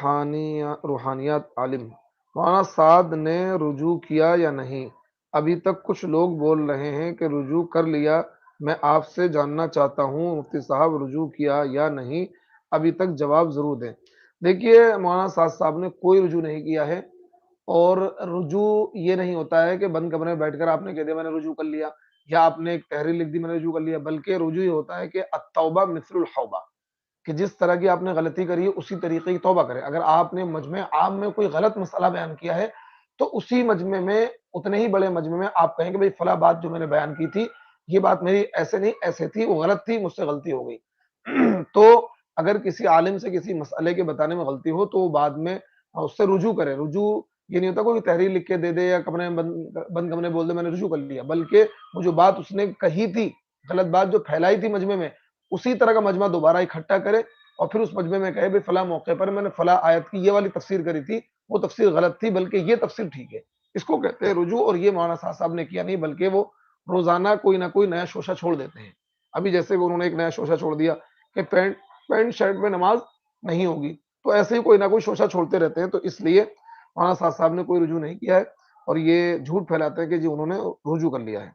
روحانیات عالم مولانا سعد نے رجوع کیا یا نہیں؟ ابھی تک کچھ لوگ بول رہے ہیں کہ رجوع کر لیا، میں آپ سے جاننا چاہتا ہوں مفتی صاحب رجوع کیا یا نہیں؟ ابھی تک جواب ضرور دیں۔ دیکھیے مولانا سعد صاحب نے کوئی رجوع نہیں کیا ہے، اور رجوع یہ نہیں ہوتا ہے کہ بند کمرے میں بیٹھ کر آپ نے کہہ دیا میں نے رجوع کر لیا، یا آپ نے ایک تحریر لکھ دی میں نے رجوع کر لیا، بلکہ رجوع یہ ہوتا ہے کہ التوبہ مثل الحوبہ، کہ جس طرح کی آپ نے غلطی کری ہے اسی طریقے کی توبہ کریں۔ اگر آپ نے مجمع عام میں کوئی غلط مسئلہ بیان کیا ہے تو اسی مجمع میں، اتنے ہی بڑے مجمع میں آپ کہیں کہ بھئی فلاں بات جو میں نے بیان کی تھی یہ بات میری ایسے نہیں ایسے تھی، وہ غلط تھی، مجھ سے غلطی ہو گئی۔ تو اگر کسی عالم سے کسی مسئلے کے بتانے میں غلطی ہو تو وہ بعد میں اس سے رجوع کرے۔ رجوع یہ نہیں ہوتا کوئی تحریر لکھ کے دے دے یا کمرے میں بند کمرے میں بول دے میں نے رجوع کر لیا، بلکہ وہ جو بات اس نے کہی تھی، غلط بات جو پھیلائی تھی مجمع میں، اسی طرح کا مجمع دوبارہ اکٹھا کرے اور پھر اس مجمع میں کہے بھئی فلاں موقع پر میں نے فلاں آیت کی یہ والی تفسیر کری تھی، وہ تفسیر غلط تھی بلکہ یہ تفسیر ٹھیک ہے۔ اس کو کہتے ہیں رجوع، اور یہ مولانا صاحب نے کیا نہیں، بلکہ وہ روزانہ کوئی نہ کوئی نیا شوشہ چھوڑ دیتے ہیں۔ ابھی جیسے کہ انہوں نے ایک نیا شوشہ چھوڑ دیا کہ پینٹ شرٹ میں نماز نہیں ہوگی، تو ایسے ہی کوئی نہ کوئی شوشہ چھوڑتے رہتے ہیں، تو اس لیے مولانا صاحب نے کوئی رجوع نہیں کیا ہے، اور یہ جھوٹ پھیلاتے ہیں کہ جی انہوں نے رجوع کر لیا ہے۔